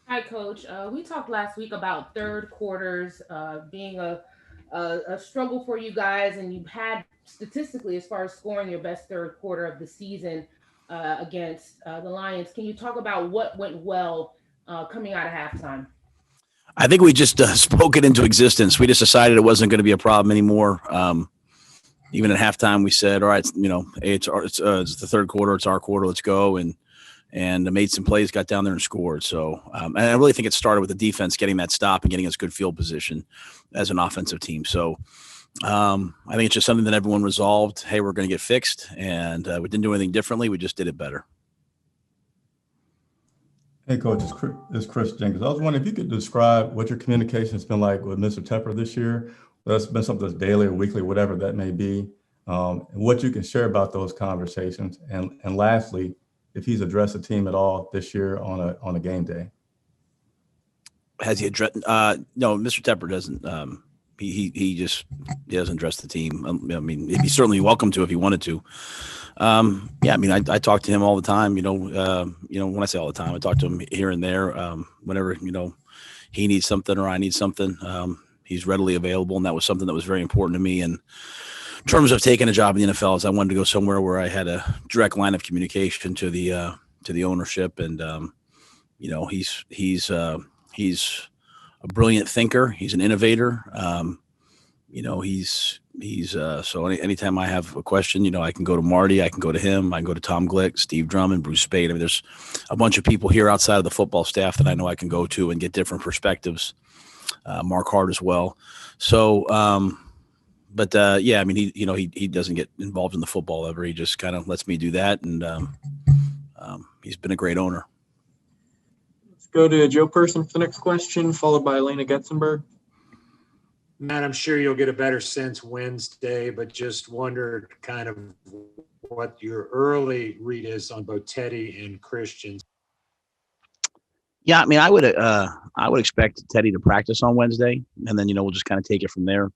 Hi, Coach. We talked last week about third quarters being a struggle for you guys, and you've had statistically, as far as scoring, your best third quarter of the season against the Lions. Can you talk about what went well coming out of halftime? I think we just spoke it into existence. We just decided it wasn't going to be a problem anymore. Even at halftime, we said, "All right, hey, it's the third quarter. It's our quarter. Let's go." And made some plays, got down there and scored. So, and I really think it started with the defense getting that stop and getting us good field position as an offensive team. So, I think it's just something that everyone resolved. Hey, we're going to get fixed, and we didn't do anything differently. We just did it better. Hey, Coach, it's Chris Jenkins. I was wondering if you could describe what your communication has been like with Mr. Tepper this year. That's been something that's daily or weekly, whatever that may be, and what you can share about those conversations. And lastly, if he's addressed the team at all this year on a game day. Has he addressed? No, Mr. Tepper doesn't. He just he doesn't address the team. I mean, he'd be certainly welcome to if he wanted to. Yeah, I mean, I talk to him all the time. When I say all the time, I talk to him here and there. Whenever he needs something or I need something, he's readily available, and that was something that was very important to me. And in terms of taking a job in the NFL, is I wanted to go somewhere where I had a direct line of communication to the ownership, and he's a brilliant thinker. He's an innovator. So anytime I have a question, I can go to Marty, I can go to him, I can go to Tom Glick, Steve Drummond, Bruce Spade. I mean, there's a bunch of people here outside of the football staff that I know I can go to and get different perspectives. Mark Hart as well. So, yeah, I mean, he doesn't get involved in the football ever. He just kind of lets me do that, and he's been a great owner. Let's go to Joe Person for the next question, followed by Elena Getzenberg. Matt, I'm sure you'll get a better sense Wednesday, but just wondered kind of what your early read is on both Teddy and Christian. Yeah, I mean, I would expect Teddy to practice on Wednesday, and then we'll just kind of take it from there.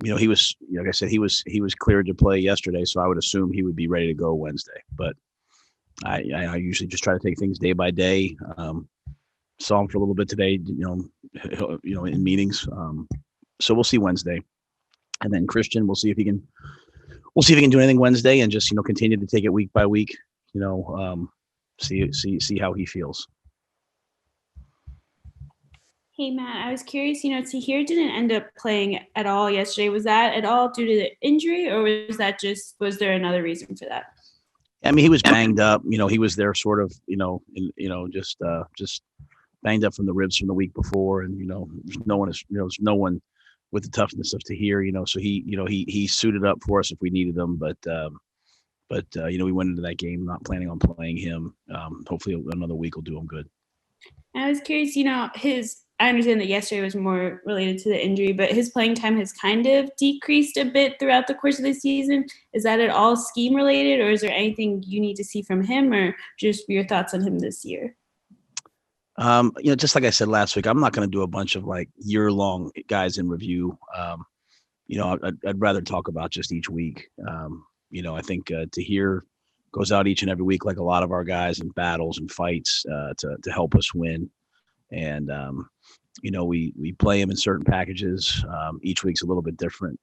He was, like I said, he was cleared to play yesterday, so I would assume he would be ready to go Wednesday. But I usually just try to take things day by day. Saw him for a little bit today, in meetings. So we'll see Wednesday, and then Christian, we'll see if he can do anything Wednesday, and just continue to take it week by week. See how he feels. Hey, Matt, I was curious, Tahir didn't end up playing at all yesterday. Was that at all due to the injury, or was there another reason for that? I mean, he was banged up. He was there sort of, just banged up from the ribs from the week before. And, there's no one with the toughness of Tahir, so he suited up for us if we needed him. But we went into that game not planning on playing him. Hopefully another week will do him good. I was curious, I understand that yesterday was more related to the injury, but his playing time has kind of decreased a bit throughout the course of the season. Is that at all scheme related, or is there anything you need to see from him, or just your thoughts on him this year? Just like I said last week, I'm not going to do a bunch of like year-long guys in review. I'd rather talk about just each week. I think Tahir goes out each and every week like a lot of our guys in battles and fights to help us win. And, we play him in certain packages. Each week's a little bit different.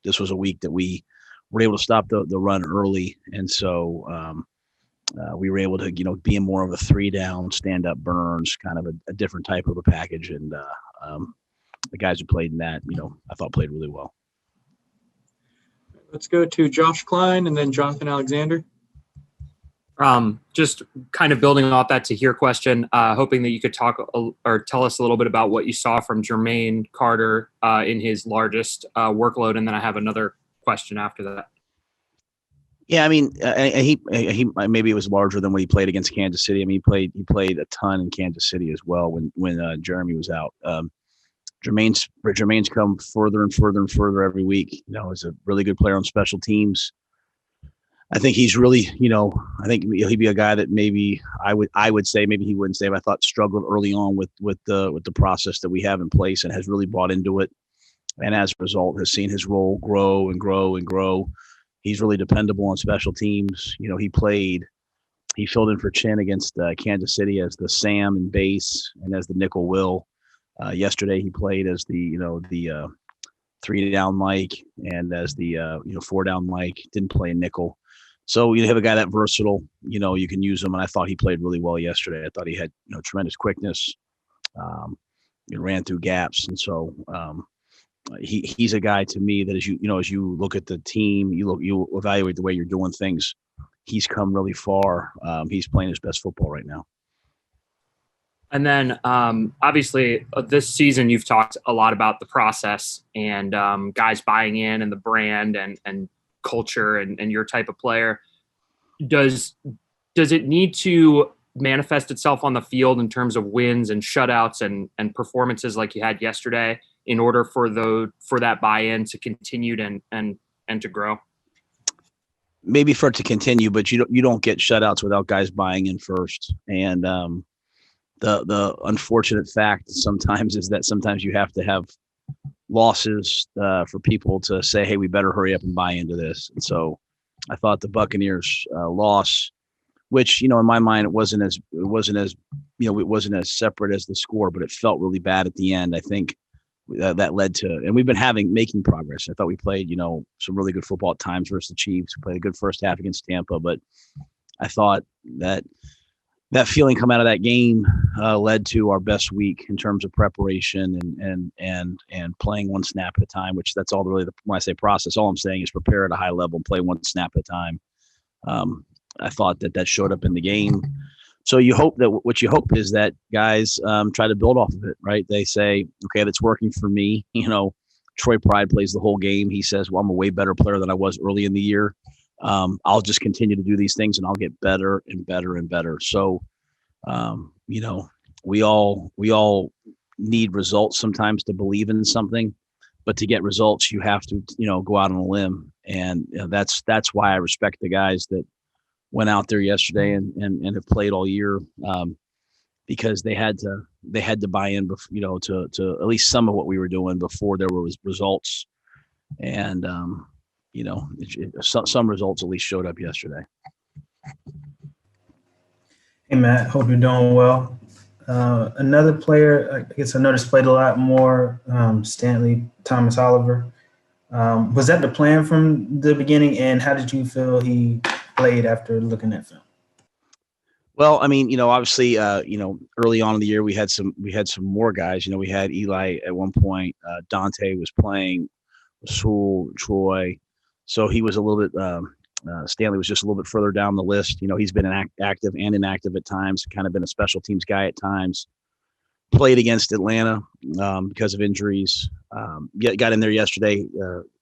This was a week that we were able to stop the run early. And so we were able to, be in more of a 3-down, stand-up burns, kind of a different type of a package. And the guys who played in that, I thought played really well. Let's go to Josh Klein and then Jonathan Alexander. Just kind of building off that Tahir question, hoping that you could talk or tell us a little bit about what you saw from Jermaine Carter in his largest workload, and then I have another question after that. Yeah, I mean, he maybe it was larger than when he played against Kansas City. I mean, he played a ton in Kansas City as well when Jeremy was out. Jermaine's come further and further and further every week. He's a really good player on special teams. I think he's really, I think he'd be a guy that maybe I would say, maybe he wouldn't say, but I thought struggled early on with the process that we have in place, and has really bought into it. And as a result, has seen his role grow and grow and grow. He's really dependable on special teams. He played He filled in for Chin against Kansas City as the Sam and base and as the nickel Will. Yesterday he played as the 3-down Mike and as the 4-down Mike. Didn't play a nickel. So you have a guy that versatile. You can use him, and I thought he played really well yesterday. I thought he had tremendous quickness. He ran through gaps, and so he's a guy to me that as you look at the team, you evaluate the way you're doing things. He's come really far. He's playing his best football right now. And then obviously this season you've talked a lot about the process and guys buying in and the brand and culture and your type of player. Does it need to manifest itself on the field in terms of wins and shutouts and performances like you had yesterday in order for that buy-in to continue and to grow? Maybe for it to continue, but you don't get shutouts without guys buying in first. And the unfortunate fact sometimes is that sometimes you have to have losses for people to say, hey, we better hurry up and buy into this. And so I thought the Buccaneers loss, which, in my mind, it wasn't as separate as the score, but it felt really bad at the end. I think that led to, and we've been making progress. I thought we played, some really good football at times versus the Chiefs. We played a good first half against Tampa, but I thought that feeling come out of that game led to our best week in terms of preparation and playing one snap at a time, which that's all really when I say process, all I'm saying is prepare at a high level and play one snap at a time. I thought that showed up in the game. So what you hope is that guys try to build off of it, right? They say, okay, that's working for me. Troy Pride plays the whole game. He says, well, I'm a way better player than I was early in the year. I'll just continue to do these things and I'll get better and better and better. So, we all need results sometimes to believe in something, but to get results, you have to, go out on a limb. And that's why I respect the guys that went out there yesterday and have played all year, because they had to buy in, to at least some of what we were doing before there was results. And, some results at least showed up yesterday. Hey, Matt, hope you're doing well. Another player, I guess I noticed played a lot more, Stanley Thomas Oliver. Was that the plan from the beginning, and how did you feel he played after looking at film? Well, I mean, obviously, early on in the year, we had some more guys. We had Eli at one point. Dante was playing, Rhule, Troy. So he was a little bit, Stanley was just a little bit further down the list. He's been active and inactive at times, kind of been a special teams guy at times. Played against Atlanta because of injuries. Got in there yesterday.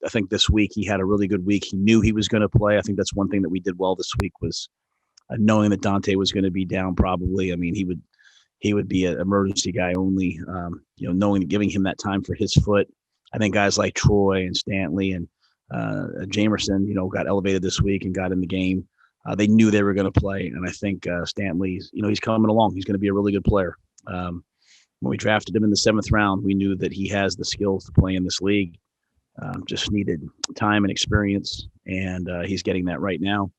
I think this week he had a really good week. He knew he was going to play. I think that's one thing that we did well this week was knowing that Dante was going to be down probably. I mean, he would be an emergency guy only, giving him that time for his foot. I think guys like Troy and Stanley and Jamerson, got elevated this week and got in the game. They knew they were going to play. And I think Stanley's, he's coming along. He's going to be a really good player. When we drafted him in the 7th round, we knew that he has the skills to play in this league. Just needed time and experience, and he's getting that right now.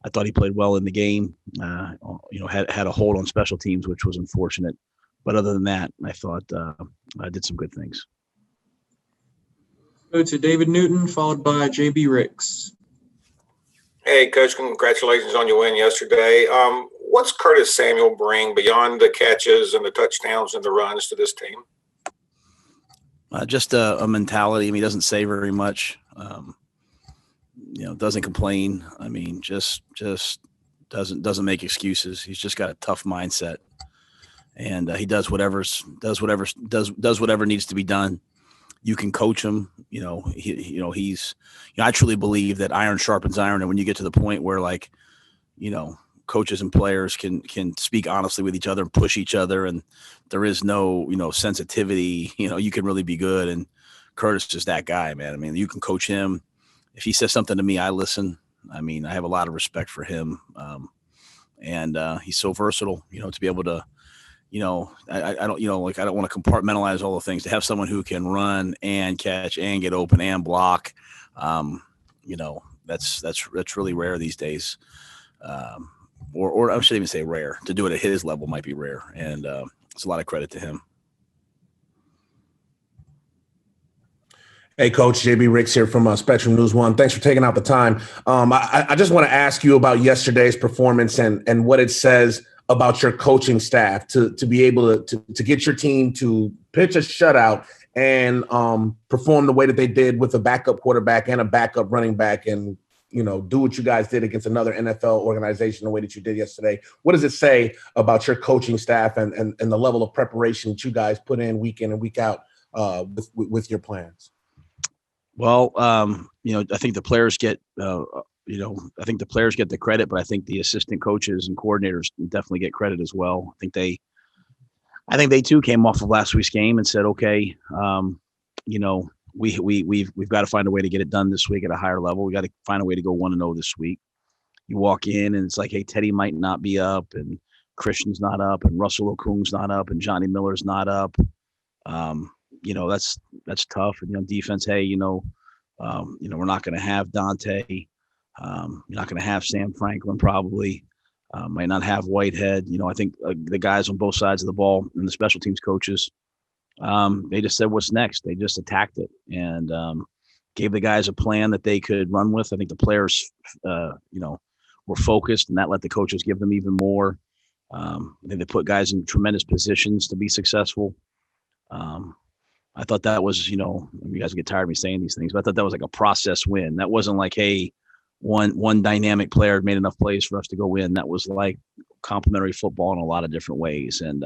I thought he played well in the game. Had a hold on special teams, which was unfortunate. But other than that, I thought I did some good things. Go to David Newton, followed by JB Ricks. Hey, Coach, congratulations on your win yesterday. What's Curtis Samuel bring beyond the catches and the touchdowns and the runs to this team? Just a mentality. I mean, he doesn't say very much. Doesn't complain. I mean, just doesn't make excuses. He's just got a tough mindset, and he does whatever needs to be done. You can coach him. I truly believe that iron sharpens iron, and when you get to the point where coaches and players can speak honestly with each other and push each other, and there is no sensitivity, you can really be good. And Curtis is that guy, man. I mean, you can coach him. If he says something to me, I listen. I mean, I have a lot of respect for him, and he's so versatile. To be able to, I don't want to compartmentalize all the things. To have someone who can run and catch and get open and block, that's really rare these days. or I shouldn't even say rare. To do it at his level might be rare, and it's a lot of credit to him. Hey, Coach, JB Ricks here from Spectrum News One. Thanks for taking out the time. I just want to ask you about yesterday's performance and what it says about your coaching staff to be able to get your team to pitch a shutout and perform the way that they did with a backup quarterback and a backup running back, and do what you guys did against another NFL organization the way that you did yesterday. What does it say about your coaching staff and the level of preparation that you guys put in and week out with your plans? Well, I think the players get, I think the players get the credit, but I think the assistant coaches and coordinators definitely get credit as well. I think they too came off of last week's game and said, okay, we've got to find a way to get it done this week at a higher level. We got to find a way to go 1-0 this week. You walk in and it's like, hey, Teddy might not be up, and Christian's not up, and Russell Okung's not up, and Johnny Miller's not up. That's tough. And defense, hey, we're not going to have Dante. You're not going to have Sam Franklin probably. Might not have Whitehead. I think the guys on both sides of the ball and the special teams coaches, they just said, what's next? They just attacked it and gave the guys a plan that they could run with. I think the players, were focused, and that let the coaches give them even more. I think they put guys in tremendous positions to be successful. I thought that was, you guys get tired of me saying these things, but I thought that was like a process win. That wasn't like, hey, one dynamic player made enough plays for us to go win. That was like complementary football in a lot of different ways. And,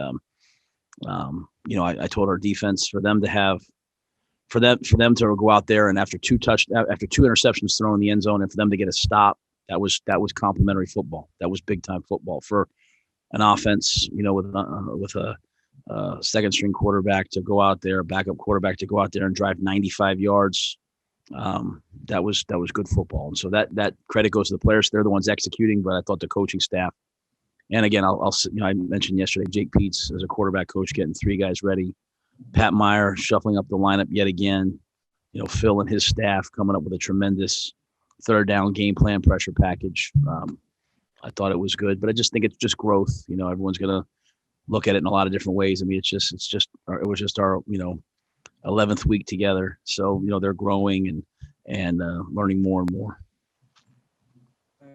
I told our defense for them to go out there and after two interceptions thrown in the end zone and for them to get a stop, that was complementary football. That was big time football for an offense, with a second string quarterback to go out there, backup quarterback to go out there and drive 95 yards. That was good football. And so that credit goes to the players. They're the ones executing, but I thought the coaching staff, and again, I mentioned yesterday, Jake Peets as a quarterback coach, getting 3 guys ready, Pat Meyer shuffling up the lineup yet again, Phil and his staff coming up with a tremendous third down game plan pressure package. I thought it was good, but I just think it's just growth. Everyone's going to look at it in a lot of different ways. I mean, it was just our, 11th week together. So, they're growing and learning more and more.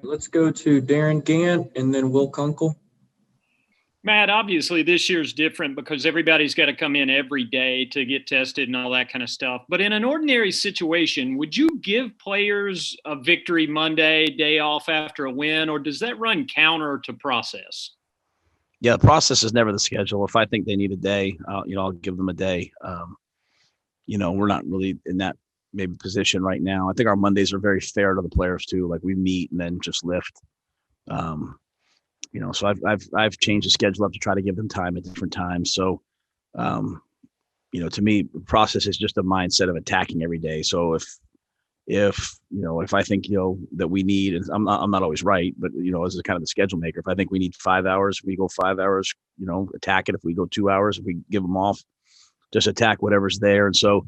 Let's go to Darren Gant and then Will Kunkel. Matt, obviously this year's different because everybody's got to come in every day to get tested and all that kind of stuff. But in an ordinary situation, would you give players a victory Monday, day off after a win, or does that run counter to process? Yeah, the process is never the schedule. If I think they need a day, I'll give them a day. We're not really in that maybe position right now. I think our Mondays are very fair to the players too. Like we meet and then just lift. So I've changed the schedule up to try to give them time at different times. So, to me, the process is just a mindset of attacking every day. So if I think, that we need, and I'm not always right, but, as a kind of the schedule maker, if I think we need 5 hours, we go 5 hours, attack it. If we go 2 hours, if we give them off, just attack whatever's there. And so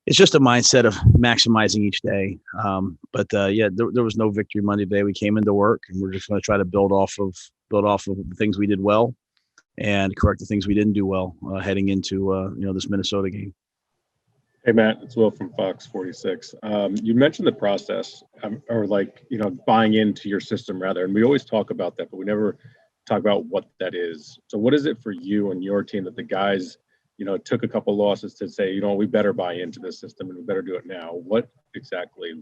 it's just a mindset of maximizing each day. There was no victory Monday day. We came into work and we're just going to try to build off of the things we did well and correct the things we didn't do well heading into, this Minnesota game. Hey, Matt, it's Will from Fox 46. You mentioned the process or buying into your system rather. And we always talk about that, but we never talk about what that is. So what is it for you and your team that the guys, took a couple losses to say, we better buy into this system and we better do it now? What exactly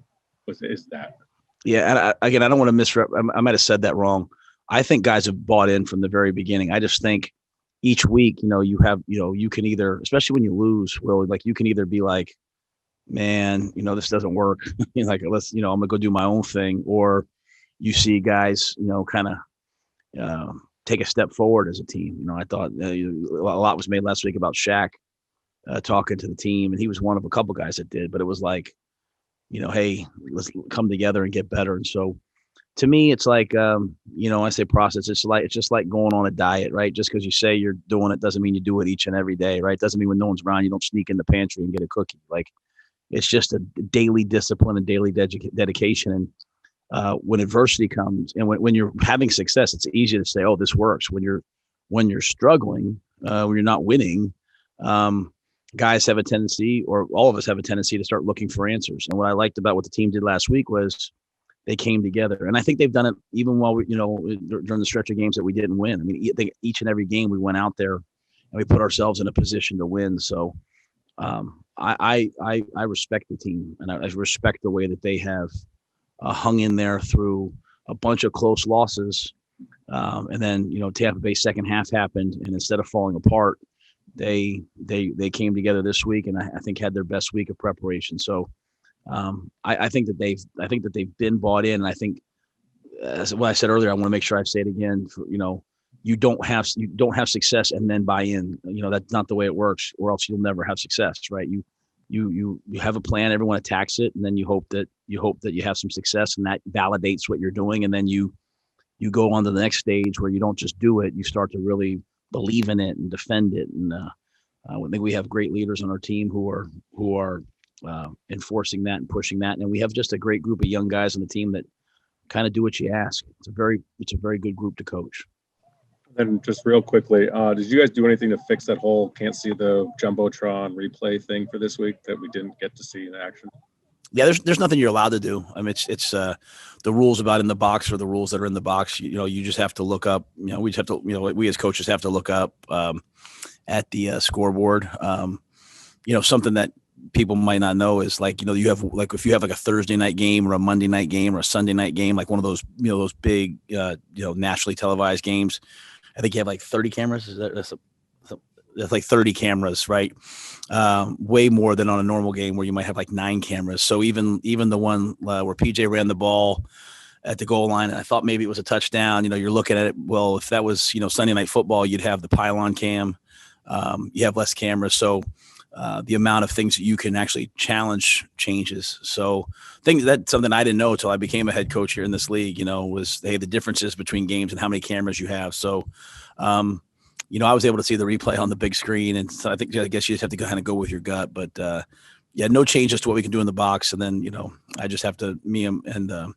is that? Yeah. And I don't want to I might have said that wrong. I think guys have bought in from the very beginning. I just think each week, you can either, especially when you lose, you can either be like, man, this doesn't work. I'm going to go do my own thing. Or you see guys, take a step forward as a team. I thought a lot was made last week about Shaq talking to the team, and he was one of a couple guys that did. But it was like, hey, let's come together and get better. And so, to me, it's like, I say process. It's just like going on a diet, right? Just because you say you're doing it doesn't mean you do it each and every day, right? Doesn't mean when no one's around you don't sneak in the pantry and get a cookie. Like it's just a daily discipline and daily dedication. And when adversity comes and when you're having success, it's easy to say, oh, this works. When you're struggling, when you're not winning, guys have a tendency, or all of us have a tendency, to start looking for answers. And what I liked about what the team did last week was they came together. And I think they've done it even while during the stretch of games that we didn't win. I mean, I think each and every game we went out there and we put ourselves in a position to win. So I respect the team, and I respect the way that they have hung in there through a bunch of close losses. And then, Tampa Bay second half happened, and instead of falling apart, they came together this week, and I think had their best week of preparation. So I think that they've been bought in. And I think, as what I said earlier, I want to make sure I say it again. You don't have success and then buy in. That's not the way it works, or else you'll never have success, right? You have a plan, everyone attacks it, and then you hope that you have some success, and that validates what you're doing, and then you go on to the next stage where you don't just do it, you start to really believe in it and defend it. And I think we have great leaders on our team who are enforcing that and pushing that, and we have just a great group of young guys on the team that kind of do what you ask. It's a very good group to coach. And just real quickly, did you guys do anything to fix that whole can't see the Jumbotron replay thing for this week that we didn't get to see in action? Yeah, there's nothing you're allowed to do. I mean, it's the rules about in the box, or the rules that are in the box. You just have to look up. We just have to. We as coaches have to look up at the scoreboard. Something that people might not know is you have if you have a Thursday night game or a Monday night game or a Sunday night game, like one of those those big nationally televised games. I think you have 30 cameras. That's like 30 cameras, right? Way more than on a normal game where you might have 9 cameras. So even the one where PJ ran the ball at the goal line, and I thought maybe it was a touchdown, you're looking at it. Well, if that was, Sunday Night Football, you'd have the pylon cam. You have less cameras. So the amount of things that you can actually challenge changes. So that's something I didn't know until I became a head coach here in this league, was the differences between games and how many cameras you have. So, I was able to see the replay on the big screen. And so I guess you just have to kind of go with your gut, but no changes to what we can do in the box. And then, I just have to, me and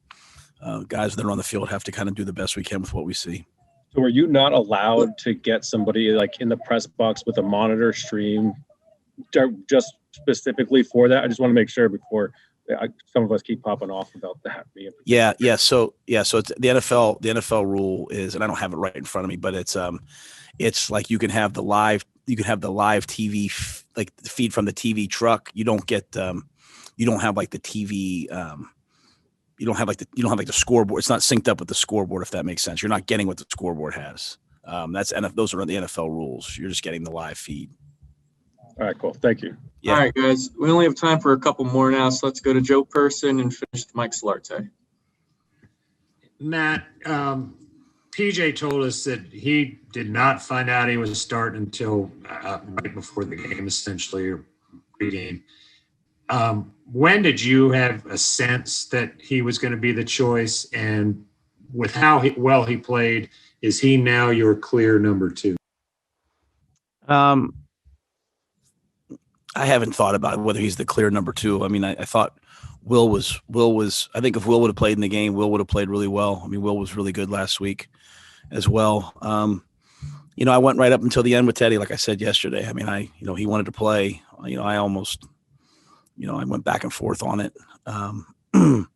guys that are on the field have to kind of do the best we can with what we see. So are you not allowed to get somebody in the press box with a monitor stream just specifically for that? I just want to make sure before some of us keep popping off about that. Yeah. So it's the NFL. The NFL rule is, and I don't have it right in front of me, but it's like you can have the live TV, like the feed from the TV truck. You don't get you don't have the TV. You don't have the scoreboard. It's not synced up with the scoreboard, if that makes sense. You're not getting what the scoreboard has. Those are the NFL rules. You're just getting the live feed. All right, cool. Thank you. Yeah. All right, guys. We only have time for a couple more now, so let's go to Joe Person and finish with Mike Solarte. Matt, PJ told us that he did not find out he was starting until right before the game, essentially, or pregame. When did you have a sense that he was going to be the choice? And with how well he played, is he now your clear number 2? I haven't thought about whether he's the clear number 2. I mean, I thought Will was, I think if Will would have played in the game, Will would have played really well. I mean, Will was really good last week as well. I went right up until the end with Teddy, like I said yesterday. I mean, he wanted to play. I almost, I went back and forth on it. I went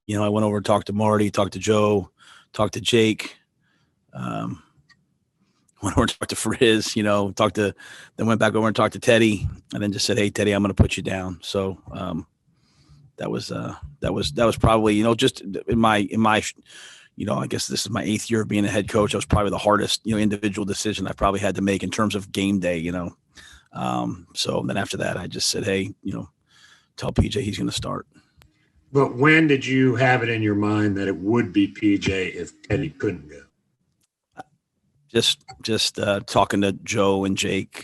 over and talked to Marty, talked to Joe, talked to Jake. Went over and talked to Frizz, then went back over and talked to Teddy, and then just said, "Hey, Teddy, I'm going to put you down." So that was probably, just in my, I guess this is my 8th year of being a head coach. That was probably the hardest, individual decision I probably had to make in terms of game day, So then after that, I just said, "Hey, tell PJ he's going to start." But when did you have it in your mind that it would be PJ if Teddy couldn't go? Just talking to Joe and Jake,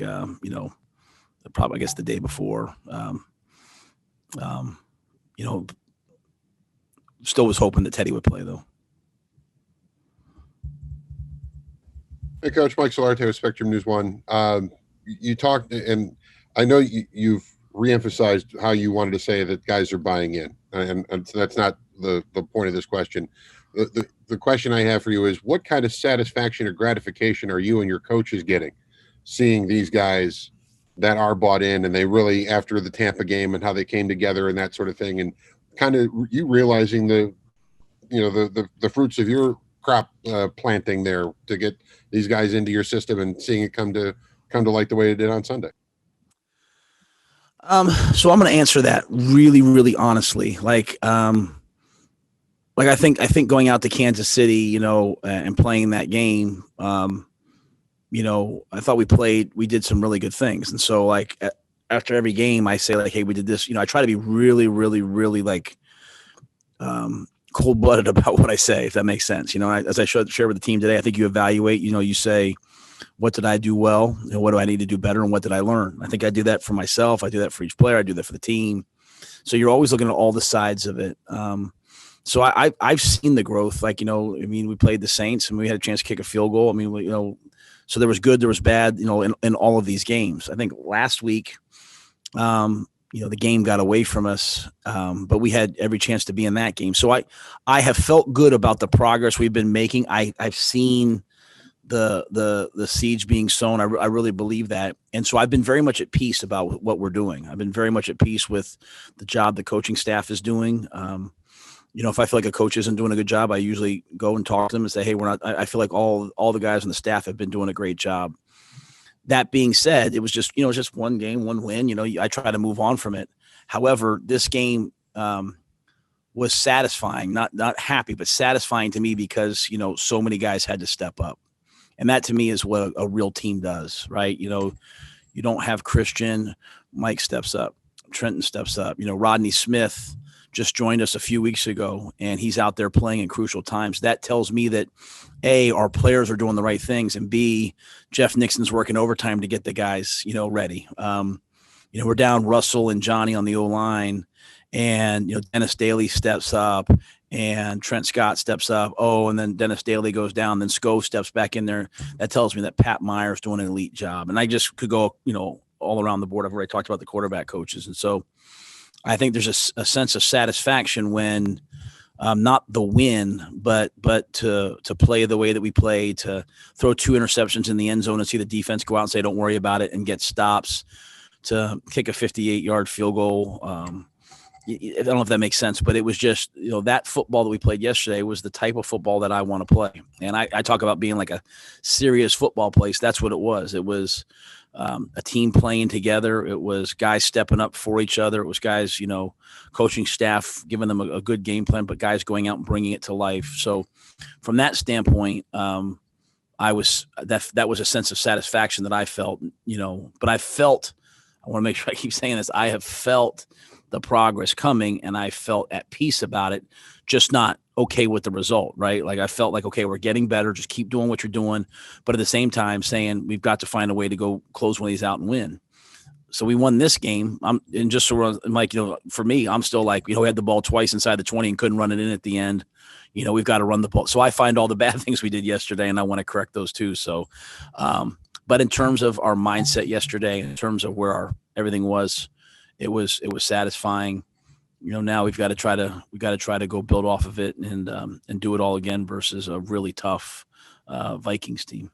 probably I guess the day before, still was hoping that Teddy would play though. Hey, Coach, Mike Solarte with Spectrum News 1. You talked, and I know you've reemphasized how you wanted to say that guys are buying in, and so that's not the point of this question. The question I have for you is, what kind of satisfaction or gratification are you and your coaches getting seeing these guys that are bought in, and they really, after the Tampa game and how they came together and that sort of thing, and kind of you realizing the fruits of your crop planting there to get these guys into your system and seeing it come to light the way it did on Sunday? So I'm going to answer that really, really honestly. Like I think going out to Kansas City, and playing that game, I thought we did some really good things. And so after every game, I say like, hey, we did this. I try to be really, really, really cold-blooded about what I say, if that makes sense. As I share with the team today, I think you evaluate. You say, what did I do well? And what do I need to do better? And what did I learn? I think I do that for myself. I do that for each player. I do that for the team. So you're always looking at all the sides of it. So I've seen the growth. We played the Saints and we had a chance to kick a field goal. So there was good, there was bad, in all of these games. I think last week, the game got away from us, but we had every chance to be in that game. So I have felt good about the progress we've been making. I've seen the seeds being sown. I really believe that. And so I've been very much at peace about what we're doing. I've been very much at peace with the job the coaching staff is doing. If I feel like a coach isn't doing a good job, I usually go and talk to them and say, hey, I feel like all the guys on the staff have been doing a great job. That being said, it was just one game, one win. I try to move on from it. However, this game was satisfying, not happy, but satisfying to me because, so many guys had to step up. And that to me is what a real team does, right? You don't have Christian, Mike steps up, Trenton steps up, Rodney Smith just joined us a few weeks ago and he's out there playing in crucial times. That tells me that A, our players are doing the right things, and B, Jeff Nixon's working overtime to get the guys, ready. We're down Russell and Johnny on the O-line, and, Dennis Daly steps up and Trent Scott steps up. Oh, and then Dennis Daly goes down. Then Sco steps back in there. That tells me that Pat Meyer's doing an elite job. And I just could go, all around the board. I've already talked about the quarterback coaches. And so I think there's a sense of satisfaction when not the win, but to play the way that we play, to throw 2 interceptions in the end zone and see the defense go out and say, don't worry about it, and get stops, to kick a 58-yard field goal. I don't know if that makes sense, but it was just, that football that we played yesterday was the type of football that I want to play. And I talk about being like a serious football place. That's what it was. It was a team playing together. It was guys stepping up for each other. It was guys, coaching staff, giving them a good game plan, but guys going out and bringing it to life. So from that standpoint, that was a sense of satisfaction that I felt, but I want to make sure I keep saying this. I have felt the progress coming, and I felt at peace about it, just not okay with the result, right? Like I felt like, okay, we're getting better. Just keep doing what you're doing. But at the same time saying we've got to find a way to go close one of these out and win. So we won this game. And just so I'm like, for me, I'm still like, we had the ball twice inside the 20 and couldn't run it in at the end. We've got to run the ball. So I find all the bad things we did yesterday, and I want to correct those too. So, but in terms of our mindset yesterday, in terms of where everything was, it was satisfying. Now we've got to try to go build off of it and do it all again versus a really tough Vikings team.